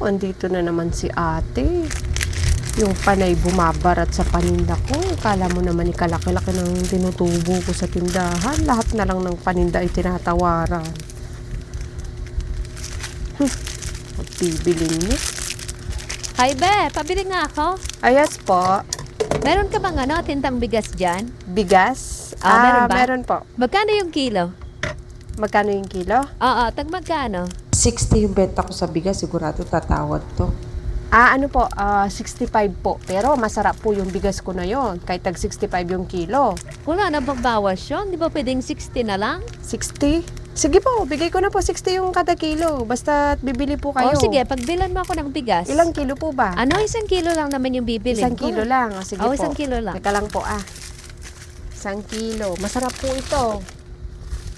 andito na naman si ate. Yung panay bumabarat sa paninda ko. Kala mo naman ikalaki-laki ng tinutubo ko sa tindahan. Lahat na lang ng paninda ay tinatawaran. Magbibiling niya. Hi, Be. Pabili nga ako. Ayos po. Meron ka bang tintang bigas dyan? Bigas? Meron ba? Meron po. Magkano yung kilo? Magkano yung kilo? Oo, tag magkano? 60 yung benta ko sa bigas, sigurado tatawad to. Ano po, 65 po. Pero masarap po yung bigas ko na yon. Kahit tag 65 yung kilo. Wala na bang bawas yun? Di ba pwedeng 60 na lang? 60? Sige po, bigay ko na po 60 yung kada kilo. Basta bibili po kayo. O sige, pagbilan mo ako ng bigas. Ilang kilo po ba? Ano, 1 kilo lang naman yung bibili Isang ko. kilo lang. Sige Oo, po. 1 kilo lang. Teka lang po 1 kilo. Masarap po ito.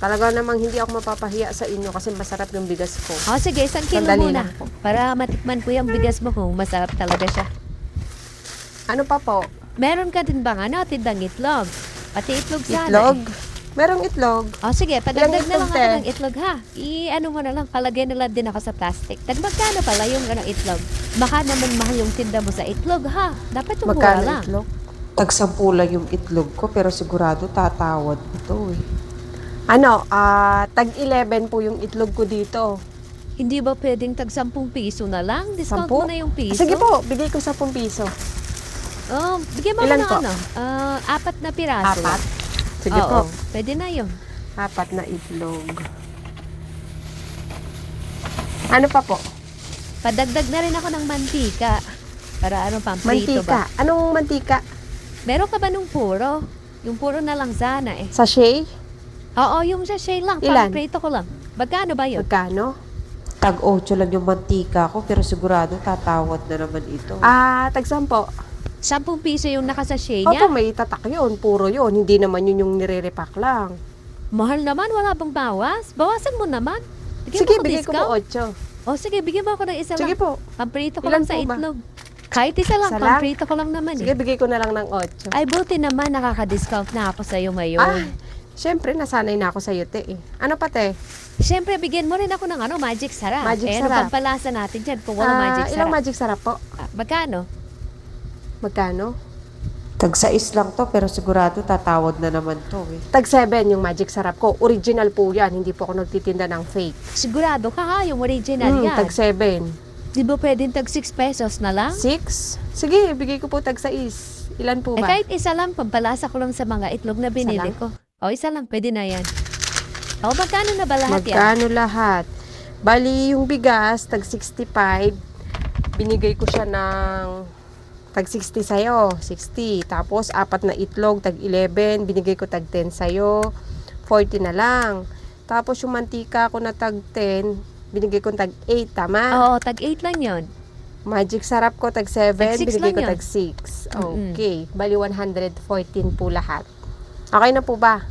Talaga namang hindi ako mapapahiya sa inyo kasi masarap yung bigas ko. O sige, 1 kilo Sandali muna. lang po. Para matikman ko yung bigas mo kung masarap talaga siya. Ano pa po? Meron ka din bang tindang itlog? Pati itlog sana. Itlog? Merong itlog. O sige, padagdag Ilang na lang itlog, ako te? ng itlog ha. I-ano mo na lang, palagay na lang din ako sa plastic. Tag magkano pala yung itlog? Baka naman mahal yung tinda mo sa itlog ha. Dapat yung mura Magkano lang. itlog? Tag-10 lang yung itlog ko, pero sigurado tatawad ito eh. Tag 11 po yung itlog ko dito. Hindi ba pwedeng tag 10 piso na lang? Discount 10? mo na yung piso? Sige po, bigay ko 10 piso. Oh, bigyan mo Ilan ako po? ng 4 na piraso. 4? Sige Oo, po. pwede na yun. 4 na itlog. Ano pa po? Padagdag na rin ako ng mantika. Para pamprito Mantika. ba? Anong mantika? Meron ka ba nung puro? Yung puro na lang sana eh. Sachet? Oo, yung sachet lang. Ilan? Pamprito ko lang. Magkano ba yun? Magkano? Tag-8 lang yung mantika ko, pero sigurado tatawad na naman ito. Tag 10 po. 10 piso yung nakasachet Opo, niya? may tatak yun. Puro yun. Hindi naman yun yung nire-repack lang. Mahal naman, wala bang bawas? Bawasan mo naman. Bigyan Sige, mo ako bigay ko po discount. 8. O sige, bigyan mo ako ng isa Sige lang. po. Pamprito ko Ilan lang sa po ba? itlog. Kahit isa lang, Isa lang? pamprito ko lang naman Sige, eh. bigay ko na lang ng 8. Ay, buti naman nakaka-discount na ako sa'yo ngayon. Syempre, nasanay na ako sa iyo, te. Ano pa, te? Siyempre, bigyan mo rin ako ng Magic Sarap. Magic Ano Sarap. pang palasa natin dyan kung wala Magic Sarap? Ilang magic sarap po? Magkano? Magkano? Tag-6 lang to, pero sigurado tatawad na naman to eh. Tag 7 yung magic sarap ko. Original po yan. Hindi po ako nagtitinda ng fake. Sigurado ka ha, yung original yan. Tag 7. Di ba pwedeng tag 6 pesos na lang? 6? Sige, bigay ko po tag 6. Ilan po ba? Kahit isa lang, pampalasa ko lang sa mga itlog na binili lang? ko. O, isa lang, pwede na yan. O, magkano na ba lahat yan? Magkano lahat? Bali, yung bigas, tag 65. Binigay ko siya ng tag 60 sa'yo. 60. Tapos, 4 na itlog, tag 11. Binigay ko tag 10 sa'yo. 40 na lang. Tapos, yung mantika ko na tag 10, binigay ko tag 8. Tama? Oo, tag 8 lang yon. Magic sarap ko, tag 7. Tag 6 Binigay lang ko yun. tag 6. Okay. Bali, 114 po lahat. Okay na po ba?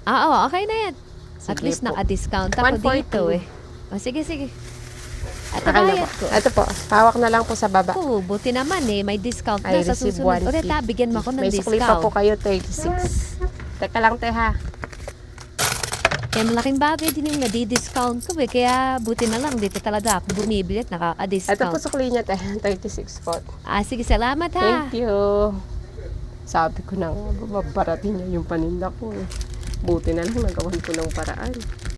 Oo, okay na yan. At Sige least po. naka-discount ako 140. dito eh. O, sige, sige. At Okay na bayad po. ko. Ito po. Hawak na lang po sa baba. Oo, buti naman eh. May discount I na sa receive susunod. 150. Ulit ha, bigyan mo ako ng May sukli pa discount. po kayo, 36. Teka lang, te, ha? Kaya malaking bagay din yung nadi-discount ko eh. Kaya buti na lang dito talaga ako bumibili at Ito po nakaka-discount. sukli niya, te. 36 po. Sige, salamat ha. Thank you. Sabi ko na nga, babaratin niya yung paninda ko. Buti na lang nagawan ko ng paraan.